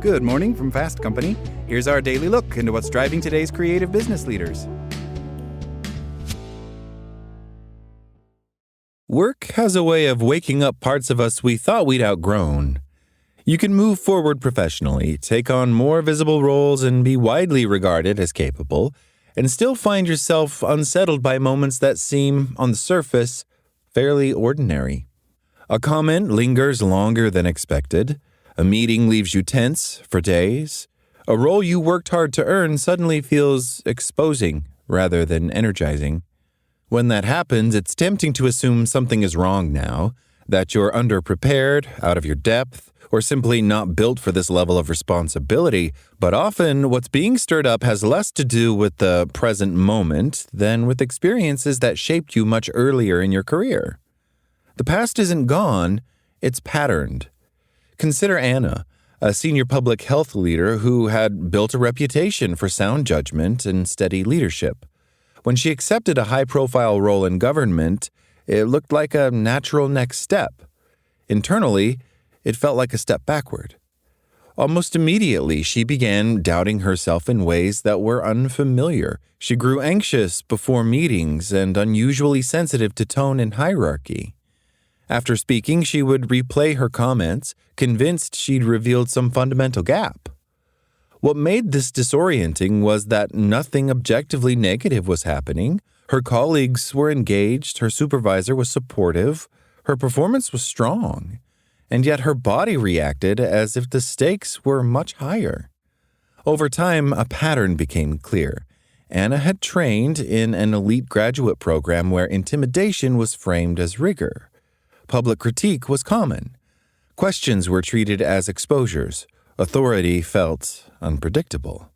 Good morning from Fast Company. Here's our daily look into what's driving today's creative business leaders. Work has a way of waking up parts of us we thought we'd outgrown. You can move forward professionally, take on more visible roles, and be widely regarded as capable, and still find yourself unsettled by moments that seem, on the surface, fairly ordinary. A comment lingers longer than expected. A meeting leaves you tense for days. A role you worked hard to earn suddenly feels exposing rather than energizing. When that happens, it's tempting to assume something is wrong now, that you're underprepared, out of your depth, or simply not built for this level of responsibility. But often, what's being stirred up has less to do with the present moment than with experiences that shaped you much earlier in your career. The past isn't gone, it's patterned. Consider Anna, a senior public health leader who had built a reputation for sound judgment and steady leadership. When she accepted a high-profile role in government, it looked like a natural next step. Internally, it felt like a step backward. Almost immediately, she began doubting herself in ways that were unfamiliar. She grew anxious before meetings and unusually sensitive to tone and hierarchy. After speaking, she would replay her comments, convinced she'd revealed some fundamental gap. What made this disorienting was that nothing objectively negative was happening. Her colleagues were engaged, her supervisor was supportive, her performance was strong, and yet her body reacted as if the stakes were much higher. Over time, a pattern became clear. Anna had trained in an elite graduate program where intimidation was framed as rigor. Public critique was common. Questions were treated as exposures. Authority felt unpredictable.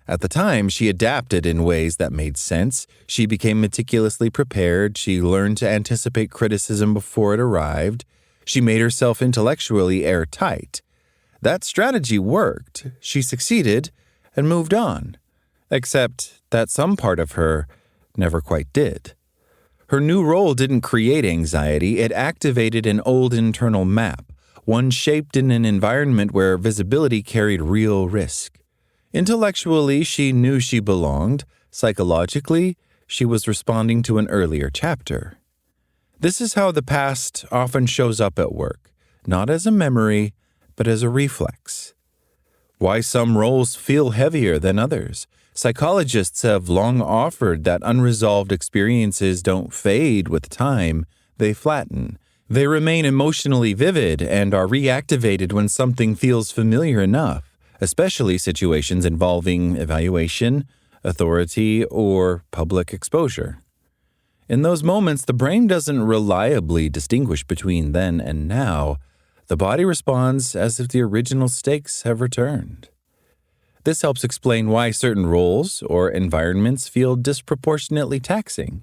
At the time, she adapted in ways that made sense. She became meticulously prepared. She learned to anticipate criticism before it arrived. She made herself intellectually airtight. That strategy worked. She succeeded and moved on. Except that some part of her never quite did. Her new role didn't create anxiety, it activated an old internal map, one shaped in an environment where visibility carried real risk. Intellectually, she knew she belonged. Psychologically, she was responding to an earlier chapter. This is how the past often shows up at work, not as a memory, but as a reflex. Why some roles feel heavier than others. Psychologists have long offered that unresolved experiences don't fade with time, they flatten. They remain emotionally vivid and are reactivated when something feels familiar enough, especially situations involving evaluation, authority, or public exposure. In those moments, the brain doesn't reliably distinguish between then and now. The body responds as if the original stakes have returned. This helps explain why certain roles or environments feel disproportionately taxing.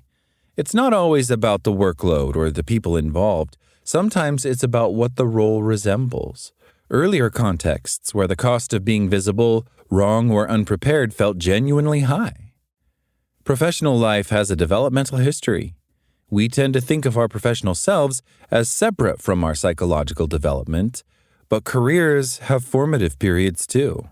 It's not always about the workload or the people involved. Sometimes it's about what the role resembles. Earlier contexts where the cost of being visible, wrong, or unprepared felt genuinely high. Professional life has a developmental history. We tend to think of our professional selves as separate from our psychological development, but careers have formative periods too.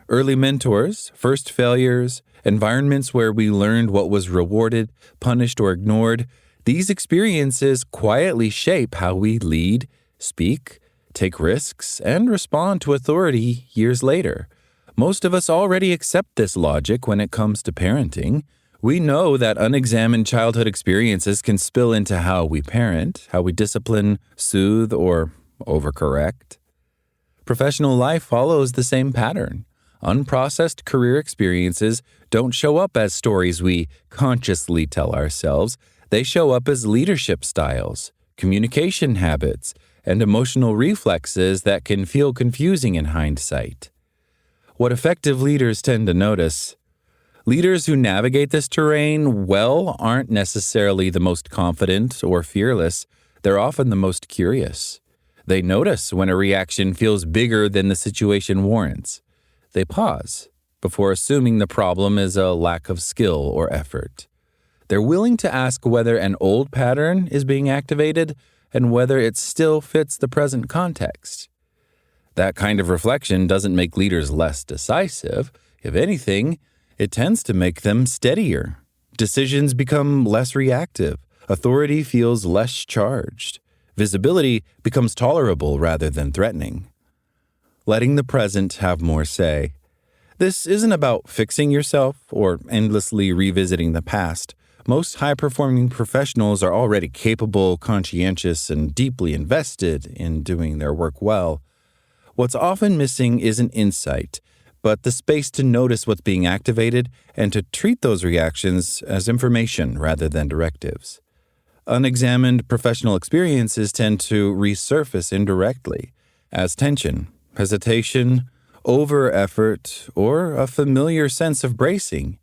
Early mentors, first failures, environments where we learned what was rewarded, punished, or ignored, these experiences quietly shape how we lead, speak, take risks, and respond to authority years later. Most of us already accept this logic when it comes to parenting. We know that unexamined childhood experiences can spill into how we parent, how we discipline, soothe, or overcorrect. Professional life follows the same pattern. Unprocessed career experiences don't show up as stories we consciously tell ourselves. They show up as leadership styles, communication habits, and emotional reflexes that can feel confusing in hindsight. What effective leaders tend to notice: leaders who navigate this terrain well aren't necessarily the most confident or fearless. They're often the most curious. They notice when a reaction feels bigger than the situation warrants. They pause before assuming the problem is a lack of skill or effort. They're willing to ask whether an old pattern is being activated and whether it still fits the present context. That kind of reflection doesn't make leaders less decisive. If anything, it tends to make them steadier. Decisions become less reactive. Authority feels less charged. Visibility becomes tolerable rather than threatening. Letting the present have more say. This isn't about fixing yourself or endlessly revisiting the past. Most high-performing professionals are already capable, conscientious, and deeply invested in doing their work well. What's often missing isn't insight, but the space to notice what's being activated and to treat those reactions as information rather than directives. Unexamined professional experiences tend to resurface indirectly as tension, hesitation, over-effort, or a familiar sense of bracing.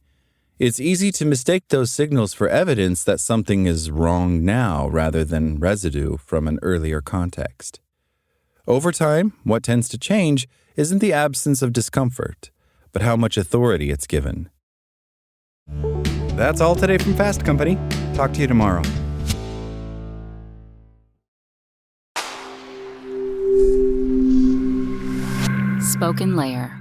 It's easy to mistake those signals for evidence that something is wrong now rather than residue from an earlier context. Over time, what tends to change isn't the absence of discomfort, but how much authority it's given. That's all today from Fast Company. Talk to you tomorrow. Spoken Layer.